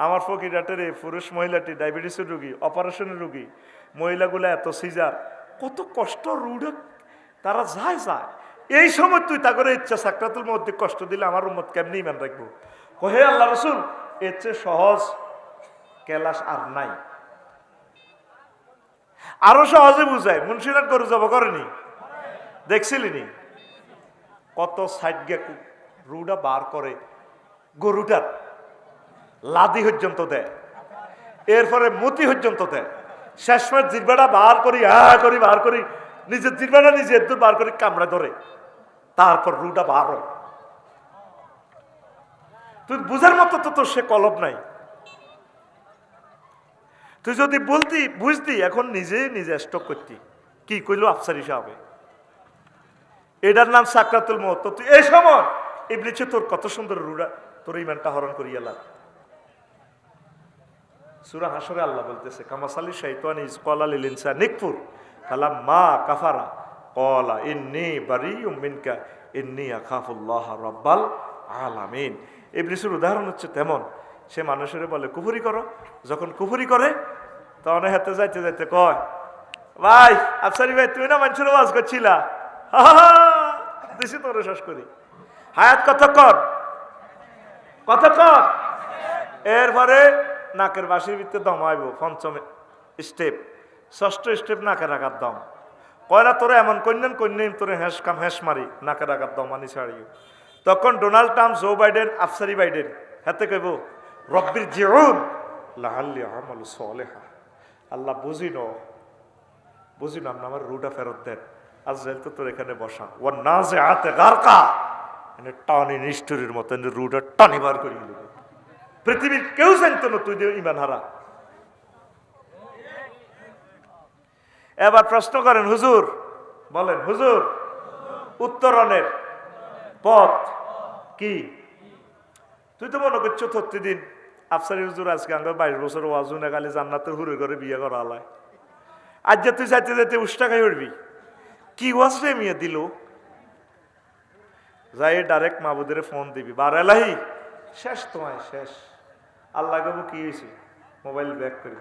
আমার ফকিরাটের পুরুষ মহিলাটি ডায়াবেটিসের রুগী, অপারেশনের রুগী, মহিলাগুলো এত সিজার, কত কষ্ট রুড়ে তারা যায়। এই সময় তুই তা করে ইচ্ছা সাকরাতুল মধ্যে কষ্ট দিলে আমার উম্মত কেমনি ইমান রাখবো? হে আল্লাহ রসুল, এর চেয়ে সহজ কেলাস আর নাই। আরো সহজে বুঝায়, মুন্সিরাট গরু জব করেনি, দেখছিলিনি কত সাইড গে রুডা বার করে, গরুটার লাদি পর্যন্ত দেয়, এরপরে মতি পর্যন্ত দেয়, শেষমেশ জিরবাটা বার করি বার করি, নিজের জিরবাটা নিজে দূর বার করে কামড়া ধরে, তারপর রুটা বার হয়। তুই বুঝার মতো তো তোর সে কলব নাই। তুই যদি বলতি বুঝতি, এখন নিজে স্টক করতি, কি কইলো আফসারি সাহেব, এটার নাম সাকরাতুল মউত। তুই এই সময় ইবলিসে তোর কত সুন্দর রুড়া তোর ইমানটা হরণ করিয়া লাগ। সূরা হাশরে আল্লাহ বলতেছে, কামাসালি শাইতানি ইজ ক্বালা লিল ইনসানি নিকফুর ফালাম্মা কাফারা ক্বালা ইন্নী বারিউম মিনকা ইন্নী আখাফুল্লাহ রাব্বাল আলামিন। ইবলিসের উদাহরণ হচ্ছে তেমন, সে মানুষের বলে কুফরি করো, যখন কুফরি করে তখন হাতে যাইতে যাইতে কয়, ভাই আফসারি ভাই তুই না মানুষের ওয়াজ করছিলা, দেশে তোরে শেষ করি। হায়াত কতক্ষণ, এরপরে নাকের বাসির ভিতরে দম আইব, পঞ্চম স্টেপ, ষষ্ঠ স্টেপ নাকের আঘাত দম। কয়না তোরা এমন কন্যান তোরে হেঁস মারি, নাকের আঘাত দম আনি ছাড়িও। তখন ডোনাল্ড ট্রাম্প, জো বাইডেন, আফসারি বাইডেন হাতে কইব, রব্বির জিউন লাআল্লি আমালু সালিহা, আল্লাহ বুঝি না আমার রুটা ফেরত দেন। আজরাইল তো তোর এখানে বসা, ও নাজিআতে গারকা, এনে টানি নিষ্ঠুরের মতো রুটা টানি বার করিয়ে দিল। পৃথিবীর কেউ জানতো না তুই ইমান হারা। এবার প্রশ্ন করেন হুজুর, বলেন হুজুর উত্তরণের পথ কি? তুই তো মনে করছো 30 দিন আফসারি হুজুর আজকে আমরা 22 বছর ওয়াজু না খালি জান্নাতের হুরে ঘরে বিয়ে করা আলায়, আজ যে তুই যাইতে যাইতে উষ্টা খাই উঠবি, কি ওয়াজ রে মিয়া দিল? যাই ডাইরেক্ট মাহবুদের ফোন দিবি, বার এলাহি শেষ, তোমায় শেষ। আল্লাহ গবু কি হয়েছে, মোবাইল ব্যাক করি,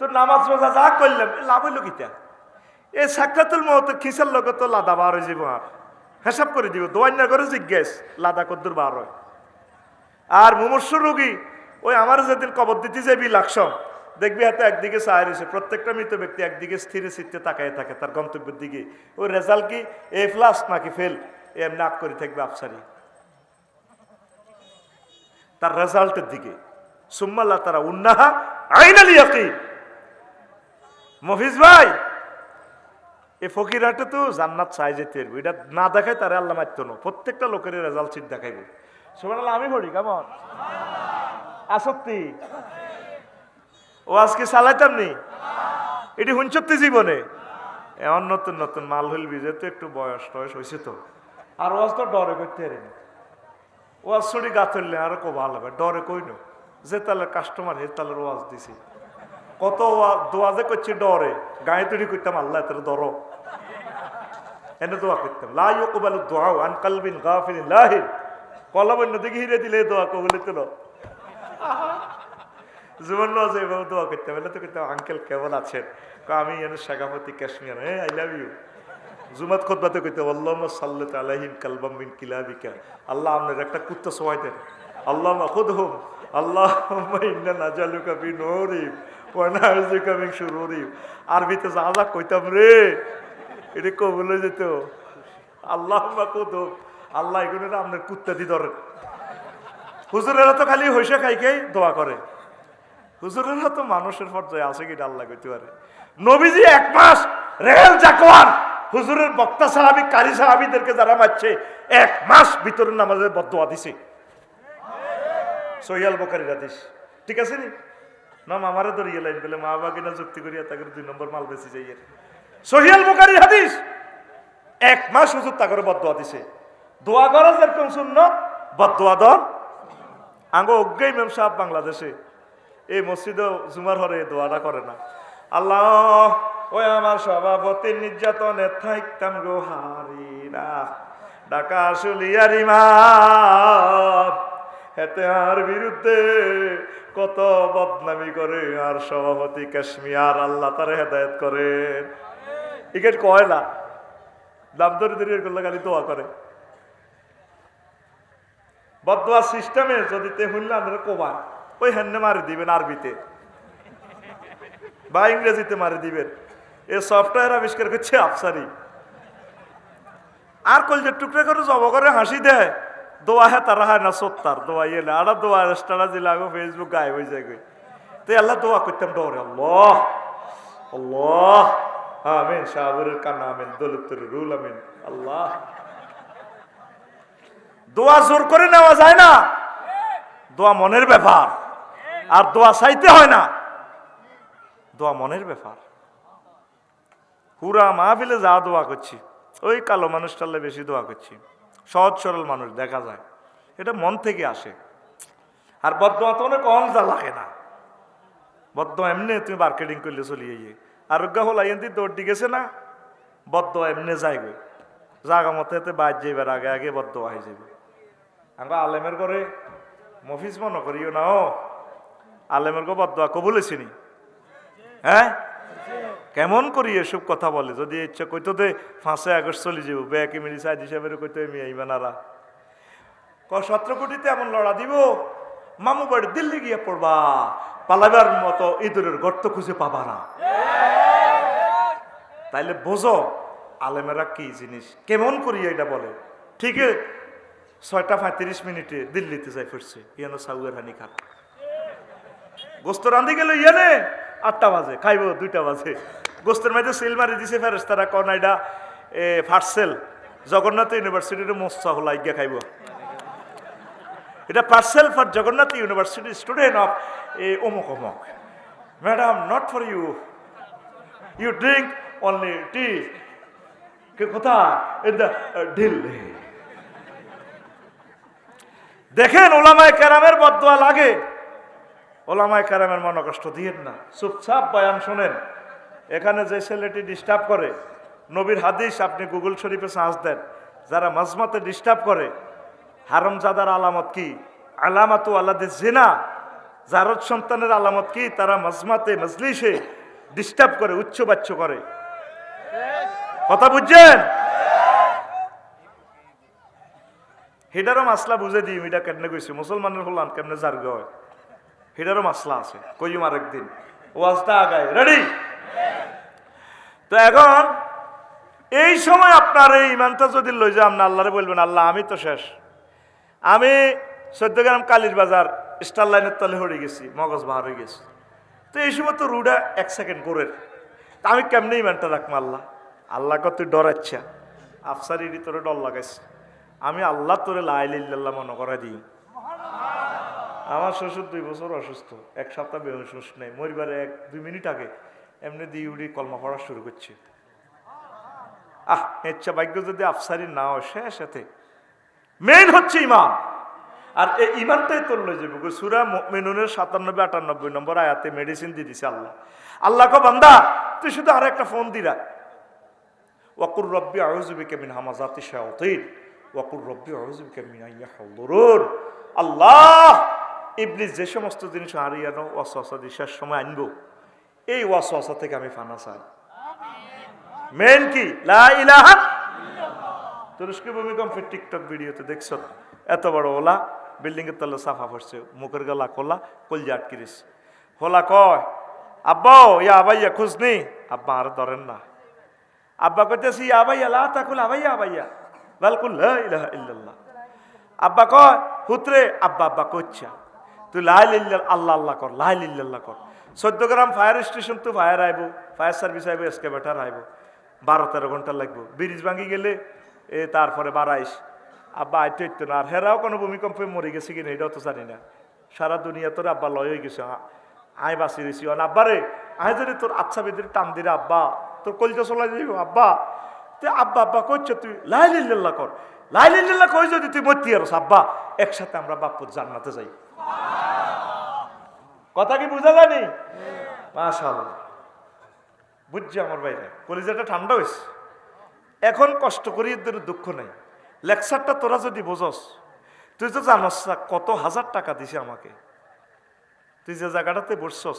তোর নামাজ রোজা যা করলাম লাভ হইল কিতা? এই সাকরাতুল মউতের খিসার লোক তো লাদা বার হয়ে যাব, আর হিসাব করে দিব, দোয়ান্না করে জিজ্ঞেস লাদা কদ্দুর বার হয়। আর মুমূর্ষ রোগী ওই আমার যেদিন কবর দিতে যাবি লাকসম, দেখবি হাতে একদিকে চায় রয়েছে, প্রত্যেকটা মৃত ব্যক্তি একদিকে স্থির চিত্তে তাকায় থাকে তার গন্তব্যের দিকে। ওই রেজাল্ট কি A+ নাকি ফেল, এমনি আগ করে থাকবে আফসারি তার রেজাল্টের দিকে। সুম্মাল্লাহ তারা উন্নাহা আইনাল ইয়াকিন। মফিজ ভাই, এই ফকিরাটা তো জান্নাত চাই যেতে পারবো, এটা না দেখায় তারা আল্লাহ মারত না। প্রত্যেকটা লোকের রেজাল্ট সিট দেখাইবে। সুবহানাল্লাহ, আমি পড়ি কেমন আসক্তি ও আজকে চালাইতাম নি, এটি হুঞ্চত্তি জীবনে এমন নতুন নতুন মাল হইলবি, যেহেতু একটু বয়স টয়স হয়েছে তো, আর ওয়াজ তো ডরে করতে পারেনি। ওয়াজ ছড়ি গা ধরলে আরো কো ভালো হবে, ডরে কইন যে তালের কাস্টমার হে তালের ওয়াজ দিছি, কত দোয়াজে করছি ডরে, গায়ে তৈরি করতাম আল্লাহ তোর ধরো এনে দোয়া করতাম, লা ইউকবালু দুআ আন কলবিন গাফিলিন লাহিন, কলব অন্যদিকে হিরে দিলে দোয়া কবুল হতো না। জীবন নজে এভাবে দোয়া করতে হবে তো করতে, আঙ্কেল কেমন আছেন? আমি এনে শেখাপতি কাশ্মীর, হ্যাঁ আই লাভ ইউ। জুমাত খুতবাতে কইতে আল্লাহুম্মা সাল্লি আলাইহিম কালবাম মিন কিলাবিকা, আল্লাহ আপনার একটা কুত্তা সওয়াই দেন, আল্লাহুম্মা খুদহুম, আল্লাহুম্মা ইন্না নাজালুকা ফি নূরিহিম ওয়া নাউযুবিকা মিন শুরুরিহিম। আরবিতে যা যা কইতাম রে, এটা কবুল হয়ে যেত। আল্লাহুম্মা খুদহুম, আল্লাহ এগুলো আপনার কুত্তা দি ধরেন। হুজুরেরা তো খালি হইসা খাইকেই দোয়া করে, হুজুরেরা তো মানুষের পর্যায়ে আছে কি আল্লাহ কইতে পারে। নবীজি 1 মাস রেল জাকওয়ান হুজুরের বক্তা সাহাবী কারি সাহাবীদেরকে যারা মারছে 1 মাস ভিতরে নামাজের বদদোয়া দিছে। সহিহ আল বুখারীর হাদিস, ঠিক আছে নি? না মামারে ধরিয়ে লাইন বলে মা বাবা কিনা যুক্তি করিয়া তাকে 2 নম্বর মাল বেশি যাই। সহিহ আল বুখারীর হাদিস, 1 মাস হুজুর তাকে বদদোয়া দিছে। দোয়া করা যেরকম সুন্নাত, বদদোয়া দাও। আঙ্গ অজ্ঞ ইমাম সাহেব বাংলাদেশে এই মসজিদে জুমার হরে দোয়াটা করে না। আল্লাহ ওই আমার সভাপতির নির্যাতনে থাকতাম গো হারিরা, ঢাকা শুলিয়ার ইমাম হেতে আর বিরুদ্ধে কত বদনামি করে, আর সভাপতি কাশ্মীর আল্লাহ তারে হেদায়েত করেন। ইকেট কয় না, দাম ধরে ধরে করলে খালি দোয়া করে। বদদোয়া সিস্টেমে যদি তে হইলে আমরা কোবান ওই হেন্নে মারি দিবেন আরবিতে বা ইংরেজিতে মারি দিবেন। এই সফটওয়্যার আবিষ্কার করছে আফসারি। আর কল যে টুকরে করে জব করে হাসি দেয়, দোয়া হ্যাঁ তারা হয় না সত্তার দোয়া এলে আর দোয়া রেস্টারা যে লাগো ফেসবুক গায়ে হয়ে যায়। তো আল্লাহ দোয়া করতাম ডরে, আল্লাহ আল্লাহ আমিন, শাহবুরের কান্না আমিন, দৌলতের রুল আমিন। আল্লাহ দোয়া জোর করে নেওয়া যায় না, দোয়া মনের ব্যাপার। আর দোয়া চাইতে হয় না, দোয়া মনের ব্যাপার। পুরা মাহফিলে যা দোয়া করছি, ওই কালো মানুষটালে বেশি দোয়া করছি। সহজ সরল মানুষ দেখা যায়, এটা মন থেকে আসে। আর বদদোয়া তো অনেক কম যা লাগে না। বদদোয়া এমনি তুমি মার্কেটিং করলে চলিয়ে গিয়ে আরোগ্য হল আইন্দি দৌড় গেছে না, বদদোয়া এমনি যাইবে জাগা মতে এতে বাদ যাইবার আগে আগে বদদোয়া হয়ে যাবে। আমরা আলেমের করে মফিজ মনে করিও না, ও আলেমের গো বদদোয়া কবুল হয়েছিনি? হ্যাঁ, কেমন করি এসব কথা বলে? যদি ইচ্ছা কইতো দে 5 আগস্ট চলে যাব ব্যাকে মিলি সাইদ হিসাবে কইতো আমি আইবানারা 17 কোটিতে এমন লড়া দিব, মামু বাড়ি দিল্লি গিয়ে পড়বা, পালাবার মতো ইঁদুরের গর্ত খুঁজে পাবা না। তাইলে বোঝো আলেমেরা কি জিনিস, কেমন করি এটা বলে। ঠিক 6:35 দিল্লিতে যাই পড়ছে, ইয়ানো সাউয়ের হানি খান গোস্ত রান্ধি গেল, ইয়ানে 8টা বাজে খাইব 2টা বাজে। গোস্তের মধ্যে সিল মারি দিছে ফেরেশতারা, কোন এটা পার্সেল জগন্নাথ ইউনিভার্সিটির মোস্তা হল গিয়া খাইব। এটা parcel for Jagannath University student of অমুক অমুক। Madam not for you, you drink only tea. কোথায়? In the Delhi. দেখেন ওলামায়ে কেরামের বদদোয়া লাগে, ওলামায়ে কেরামের মন কষ্ট দিয়েন না, চুপচাপ বয়ান শোনেন। এখানে যে ছেলেটি ডিস্টার্ব করে, নবীর হাদিস আপনি গুগল শরীফে সার্চ দেন, যারা মাজমাতে ডিস্টার্ব করে, হারামজাদার আলামত কি? আলামাতু আলাদে জিনা। জারদ সন্তানের আলামত কি? তারা মাজমাতে মজলিসে ডিস্টার্ব করে, উচ্চ বাচ্চ করে। কথা বুঝছেন? হেডারও মাসলা বুঝে দিই, এটা কেমনে কইছি, মুসলমানের হলাম কেমনে জার্গ হয়, হেডারও মাসলা আছে, কইম আরেকদিন। ওয়াজটা আগায়, রেডি? তো এখন এই সময় আপনার এই ইমানটা যদি লই যে আপনি আল্লাহরে বলবেন, আল্লাহ আমি তো শেষ, আমি 14 গ্রাম কালীর বাজার স্টার লাইনের তলে হয়ে গেছি, মগজ বাহার হয়ে গেছি। তো এই সময় তো রুডা 1 সেকেন্ড করে, তা আমি কেমনে ইমানটা রাখবো? আল্লাহ কত ডরাচ্ছা, আফসারির তোরে ডর লাগাইছে, আমি আল্লাহ তোরে লা ইলাহা ইল্লাল্লাহ মনে করাই দিই। আমার শ্বশুর 2 বছর অসুস্থ, 1 সপ্তাহ বেহুশ নেই, মরিবারে 1-2 মিনিট আগে এমনি দিয়ে উড়ি কলমা পড়া শুরু করছে। ইচ্ছা ভাগ্য যদি আফসারি না হয় শেষ। সাথে মেইন হচ্ছে ইমান, আর এই ইমানটাই তোর লই যাবে। সূরা মুমিনুনের 97-98 নম্বর আয়াতে মেডিসিন দিয়ে দিছে আল্লাহ। আল্লাহ কো বান্দা তুই শুধু আর একটা ফোন দিরা, ওয়াকুর রব্বি আউযু বিকা মিন হামাযাতি শায়াতিন ওয়াকুর রব্বি আউযু বিকা মিন আইয়াহযুরুন। আল্লাহ ইবলিস যে সমস্ত জিনিস হারিয়ানো ওয়াসওয়াসা দিশার সময় আনবো, এই ওয়াসওয়াসা থেকে আমি ফানা চাই। মেন কি? লা ইলাহা ইল্লাল্লাহ। তুরস্কে ভূমিকম্পের টিকটক ভিডিওতে দেখছ, এত বড় ওলা বিল্ডিং এর তলে সাফা পড়ছে, মুখের গলা খোলা, কলজা আটকিরিস। হোলা কয় আব্বা ইয়া আবাইয়া খুঁজনি, আব্বা আর ধরেন না। আব্বা কইতেছি ইয়া আবাইয়া লা তাকুল আবাইয়া আবাইয়া বাল কুল লা ইলাহা ইল্লাল্লাহ। আব্বা কয় হুতরে, আব্বা আব্বা কইছা তুই লা ইলাহা ইল্লাল্লাহ আল্লাহ আল্লাহ কর, লা ইলাহা ইল্লাল্লাহ কর। 14 গ্রাম ফায়ার স্টেশন তো ফায়ার আইব, ফায়ার সার্ভিস আইব, এসকেভেটার আইব, 12-13 ঘন্টা লাগবে। ব্রিজ ভাঙি গেলে তারপরে 22। আব্বা আইতে হইতো না। আর হেরাও কোনো ভূমিকম্পে মরে গেছে কিনা এটাও তো জানি না। সারা দুনিয়া তোর আব্বা লয় হয়ে গেছে, আয় বাঁচি রয়েছি। আব্বারে আয় যদি তোর আচ্ছা বেদের টান দিলে আব্বা তোর কলিজা চলাই যাইব। আব্বা তুই আব্বা আব্বা করছো, তুই লা ইলাহা ইল্লাল্লাহ কর, লা ইলাহা ইল্লাল্লাহ কই যদি তুই মরতি আরস আব্বা, একসাথে আমরা বাপ্পুর জান্নাতে যাই। কথা কি বুঝা যায়নি? মাশাআল্লাহ, বুঝছি আমার ভাইরা, কলিজাটা ঠান্ডা হয়েছে। এখন কষ্ট করি এদের দুঃখ নাই। লেকচারটা তোরা যদি বোঝস, তুই তো জানস না কত হাজার টাকা দিছে আমাকে। তুই যে জায়গাটাতে বসছস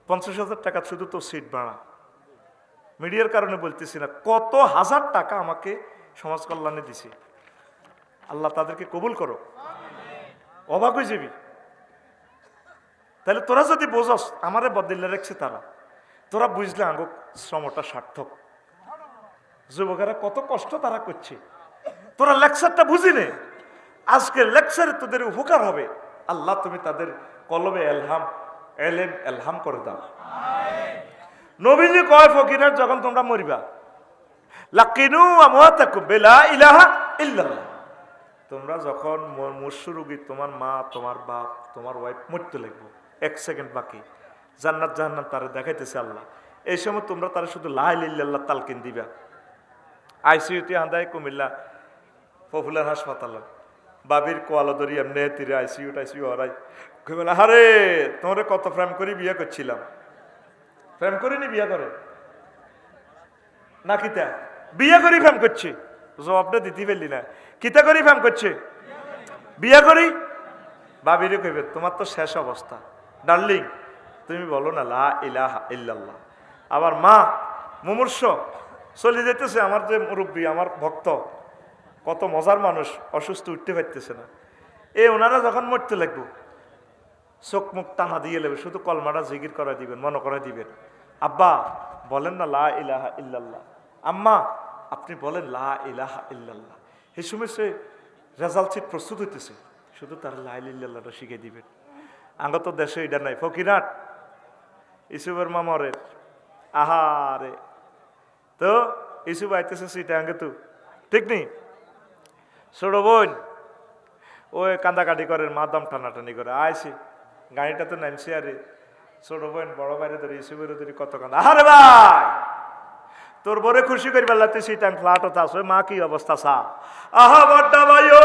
50,000 টাকা শুধু তোর সিট ভাড়া। মিডিয়ার কারণে বলতেছি না, কত হাজার টাকা আমাকে সমাজ কল্যাণে দিছে। আল্লাহ তাদেরকে কবুল করো। অবাক হয়ে যাবি। তাহলে তোরা যদি বোঝস আমারে বদলে রাখছে তারা, তোরা বুঝলে আঙ্গ শ্রমটা সার্থক। যুবকেরা কত কষ্ট তারা করছে, তোরা লেকচারটা বুঝি নে। আজকের লেকচারে তোদের উপকার হবে। আল্লাহ তুমি তাদের কলবে এলহাম করে দাও। নবীজি কয় ফকিরের যখন তোমরা মরিবা, লাকিনু আমওয়াতাকুম বিলা ইলাহা ইল্লাল্লাহ, তোমরা যখন মুশরিক, তোমার মা, তোমার বাপ, তোমার ওয়াইফ মরতে লাগবে, 1 সেকেন্ড বাকি, জান্নাত জাহান্নাম তারে দেখাইতেছে আল্লাহ। এই সময় তোমরা তারা শুধু লা ইলাহা ইল্লাল্লাহ তালকিন দিবা। আইসিইউতে আন্দায় কুমিল্লা পপুলার হাসপাতালে বাবির কোয়ালা ধরি এমনি তীরে আইসিইউ হরাই বলে, আরে তোমরা কত প্রেম করি বিয়ে করছিলাম। প্রেম করিনি বিয়ে করে না কিতা বিয়ে করি প্রেম করছে? জবাবটা দিতে পারলি না। কিতা করি প্রেম করছে? বিয়ে করি। বাবিরে কইবে তোমার তো শেষ অবস্থা ডার্লিং, তুমি বলো না লা ইলাহা ইল্লাল্লাহ। আবার মা মুমূর্ষ চলে যেতেছে, আমার যে মুরব্বী, আমার ভক্ত, কত মজার মানুষ, অসুস্থ, উঠতে পারতেছে না। ওনারা যখন মরতে লাগবো, চোখ মুখ টানা দিয়ে নেবে, শুধু কলমাটা জিকির করা দিবেন, মনে করা দিবেন। আব্বা বলেন না লা ইলাহা ইল্লাল্লাহ, আম্মা আপনি বলেন লা ইলাহা ইল্লাল্লাহ। এই সময় সে রেজাল্ট সিট প্রস্তুত হইতেছে, শুধু তার লা ইলাহা ইল্লাল্লাহটা শিখে দিবেন। আঙ্গ তো দেশে এটা নাই। ফকিরাট ইসুফের মামরের আহারে, তো ইসুফ আইতেছে সিটে আঙ্গে, তো ঠিক নেই। ছোট বোন ওই কান্দাকাটি করে, মাদাম টানাটানি করে আইসি, গাড়িটা তো নামছে। আরে ছোট বোন বড় বাইরে ধরে ইসুফের ধরে কত কান্দা। আরে ভাই তোর বরে খুশি করি বেলা তুই সিট ফ্ল্যাট হতে আসো, মা কি অবস্থা চা। আহা বড্ডা ভাই, ও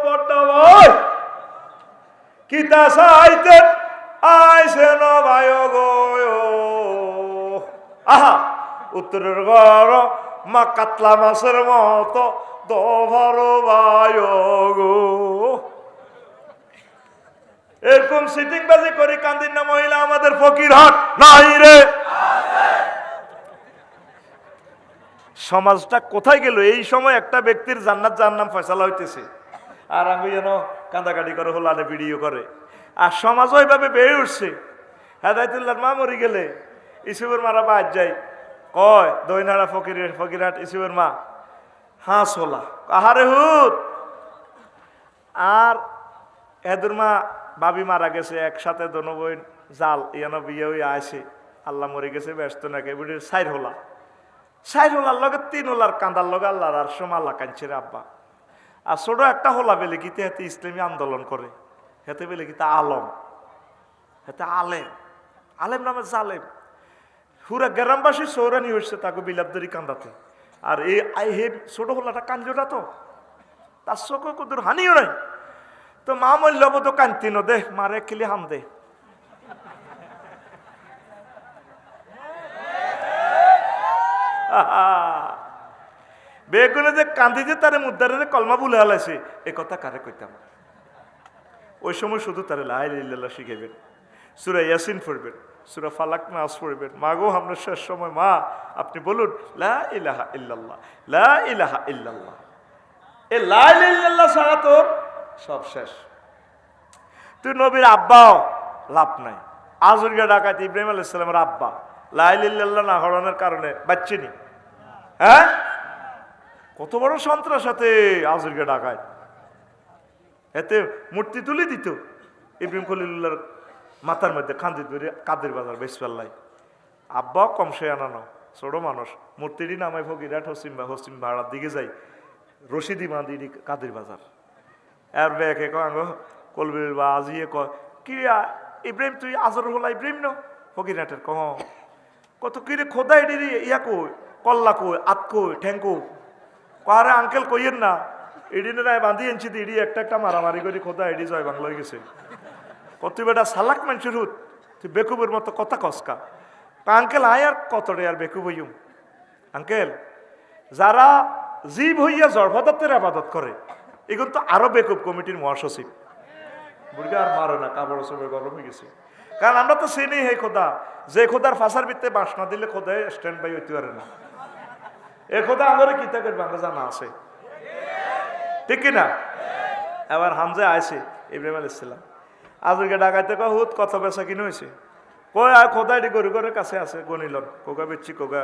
বড্ডা ভাই কিতা চাইতে আইসে ন ভাই গো। আহা উত্তরের ঘর মা কাতলা মাছের মতো দভার ভাই গো। এরকম সিটিং বাজি করে কান্দিন না মহিলা আমাদের ফকিরহাট নাই রে। সমাজটা কোথায় গেল? এই সময় একটা ব্যক্তির জান্নাত জাহান্নাম ফয়সালা হইতেছে, আর আমি যেন কান্দাকাটি করে, হোলানে ভিডিও করে। আর সমাজ ওইভাবে বেড়ে উঠছে। হেদায়তুল্লাহর মা মরি গেলে ইসুফের মারা বাদ যায়, কয় দইনারা ফকিরহাট ইসুফের মা হাঁস হোলা আহারে হুত। আর এদের মা বাবি মারা গেছে, একসাথে দোনো বোন জাল ইয়ানো বিয়ে হয়ে আসে, আল্লাহ মরে গেছে, ব্যস্ত নাকি বুড়ির সাইর হোলার লগে 3 হোলার কান্দার লগে আল্লাহর আর সময় আল্লাহ কাঁদছে রে আব্বা। আর ছোট একটা হোলা বেলে কিতে হাতে ইসলামী আন্দোলন করে, হেতে বেলে কিতা আলম, হেতে আলেম নামে জালেম। পুরা গ্রামবাসী সৌরানি হচ্ছে তাকে বিলাপদারি কান্দাতে। আর এই ছোট হোলাটা কান্দটা তো তার চোখে কুদুর হানিও নাই। তো মা মল্লব তো কান্তি ন দে, মারে খেলি হাম দে। বেগুনে যে কান্দি যে তারে মুদ্দারে কলমা বলে হালাইছে, এ কথা কারে কইতাম। ওই সময় শুধু তারে লা ইলাহা ইল্লাল্লাহ শিখাইবেন, সূরা ইয়াসিন পড়বেন, সূরা ফালাক নাস পড়বেন। মা গো আমরা শেষ সময় মা আপনি বলুন লা ইলাহা ইল্লাল্লাহ, লা ইলাহা ইল্লাল্লাহ। এ লা ইলাহা ইল্লাল্লাহ ছাড়া তোর সব শেষ। তুই নবীর আব্বাও লাভ নাই। আজরিয়া ডাকাত ইব্রাহিম আলাইহিস সালামের আব্বা লা ইলাহা ইল্লাল্লাহ না হরণের কারণে বাচ্চিনি। হ্যাঁ, কত বড় সন্ত্রাস সাথে আজরিয়া ডাকাত, এতে মূর্তি তুলে দিত ইব্রাহিম খলিলুল্লাহর মাথার মধ্যে খান্দি ধরে কাদের বাজার বেসপাল্লাই। আব্বা কম সে আনানো ছোট মানুষ মূর্তিটি নামাই ফকিরহাট হসিম ভাড়ার দিকে যাই রশিদি বাঁধি কাদের বাজার আর বেকে কাঙ্গ কলবির বা আজিয়ে ক কি ইব্রাহিম তুই আজর হলা ইব্রাহিম ন ফকিরহাটের কহ কত কিরে খোদা এডি ইয়া কই কল্লা কই আত কই ঠ্যাং কই কারে আঙ্কেল কইয়েন না এডিনে রায় বাঁধি এনছি ইডি একটা একটা মারামারি করি খোদা এডি জয় বাংলা হয়ে গেছে কত বেটা সালাক মানুষের হুত তুই বেকুবের মতো কথা কসকা আঙ্কেল আয় আর কতটা আর বেকুব হইম আঙ্কেল যারা জীব হইয়া জড়পদার্থের আবাদত করে এগুলো তো আরো বেকুব কমিটির মহাসচিব বুড়িকে আর মারে না কাপড় সবে গরম হয়ে গেছে কারণ আমরা তো চিনি হে খোদা যে খোদার ফাঁসার ভিত্তে বাঁশ না দিলে খোদায় স্ট্যান্ড বাই হইতে পারে না এ খোদা আমার কিতা করবে আমরা জানা আছে ঠিক কিনা এবার হামজা আইছে ইব্রাহিম আলাইহিস সালাম আজকে ডাকাইতে হুত কত বেচা কিনে হয়েছে কই আর খোদা এটি গরু ঘরের কাছে আছে গনিলন কোকা বেচছি কোকা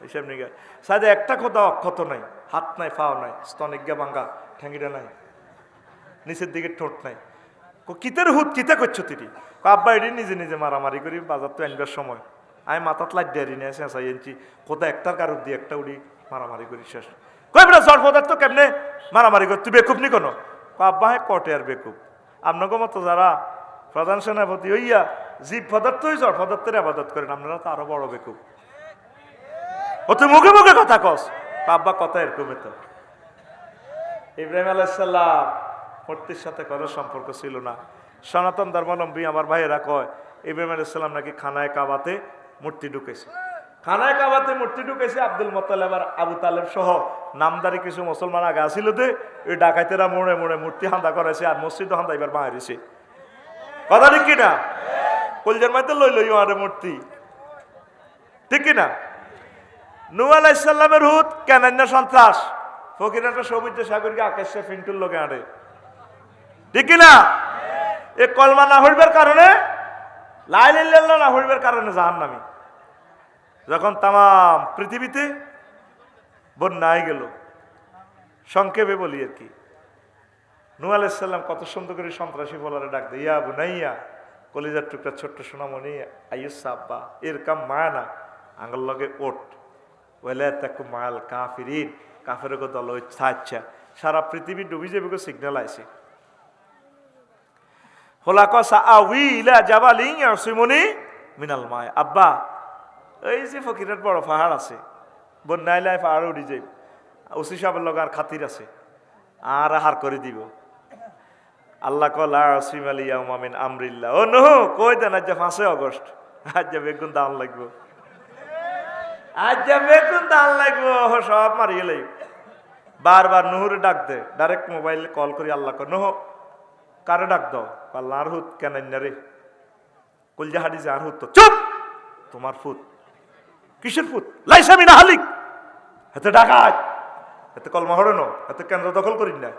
হিসাব নিগা সাইডে একটা খোদা অক্ষত নাই হাত নাই ফাও নাই স্তনিজ্ঞা ভাঙ্গা ঠ্যাঙ্গিটা নাই নিচের দিকে ঠোঁট নাই কিতের হুত কিতা করছো তিনি আব্বা এটি নিজে নিজে মারামারি করি বাজার তো আনবার সময় আমি মাথাত লাইট দেয়ারি নিয়ে চেঁচাই এনছি খোদা একটার কারোর দিয়ে একটা উড়ি মারামারি করি শেষ কই বেটা জড় পদার্থ কেমনে মারামারি কর তুই বেকুব নি কোনো আব্বা হ্যাঁ কটে আর বেকুব আপনাকে মতো যারা প্রধান সেনাপতি হইয়া জীব পদার্থই জড় পদার্থের আবাদত করেন আপনারা তো আরো বড় বেকুব ও তুই মুখে মুখে কথা কস আব্বা কথা এরকম তো ইব্রাহিম আলাইহিস সালাম মূর্তির সাথে কোনো সম্পর্ক ছিল না সনাতন ধর্মাবলম্বী আমার ভাইয়েরা কয় ইব্রাহিম আলাইহিস সালাম নাকি খানায় কাবাতে মূর্তি ঢুকেছে খানায় কাবাতে মূর্তি ঢুকেছে আব্দুল মুত্তালিব আর আবু তালেব সহ নামদারি কিছু মুসলমান আগে আসিল দে ওই ডাকাইতেরা মোড়ে মোড়ে মূর্তি হান্দা করেছে আর মসজিদ হান্দা এবার বাহিরেছে কথা ঠিক কিনা কলজার মাইতে লই লই আরে মূর্তি ঠিক কিনা নূহ আলাইহিস সালামের হুত কেনান্না সন্ত্রাস ফকিরহাটের সৌবিদ্য সাগরকে আকাশে ফিন্টুর লোকে আনে ঠিক কিনা এ কলমা না হইবার কারণে লা ইলাহা ইল্লাল্লাহ না হইবার কারণে জাহান্নামী যখন তাম পৃথিবীতে বন্যায় গেল সংক্ষেপে বলি আর কি নূহ আলাইহিস সালাম কত সুন্দর করে সন্ত্রাসী বলারে ডাক দেয় ইয়া বুনাইয়া কলিজার টুকরা ছোট্ট সোনামণি আইয়ুসা আব্বা এর কাম মায়ানা আঙ্গল লগে ওট ওয়ালা তাকু মাল কাফিরিন কাফের গো দল ইচ্ছা সারা পৃথিবী ডুবি যাবে সিগন্যাল আইছে হোলাকা সাআউই ইলা জাবালিন ইয়াসিমুনি মিনাল মায় আব্বা এই যে ফকিরের বড় পাহাড় আছে বন্যায় লাই পাহাড় উঠি যাই ওসি সাহেবের লগে আর খাতির আছে আর হার করে দিব আল্লাহ কলা আসিম আলী ইয়াউমামিন আমরিল্লাহ ও নহু কই দেন আজ 5 আগস্ট আজ বেগুন দান লাগবো আজ বেগুন দান লাগবো সব মারিয়ে লাইব বারবার নহরে ডাক দে ডাইরেক্ট মোবাইল কল করি আল্লাহ কর নহু কারে ডাক দাও আল্লাহর হুত কেন রে কলজা হাডি যে আর হুত চুপ তোমার ফুত কিসের ফুত লাইসা মিনা হালিক এতে ডাকাত এতে কলমা হরে ন এতে কেন্দ্র দখল করিন না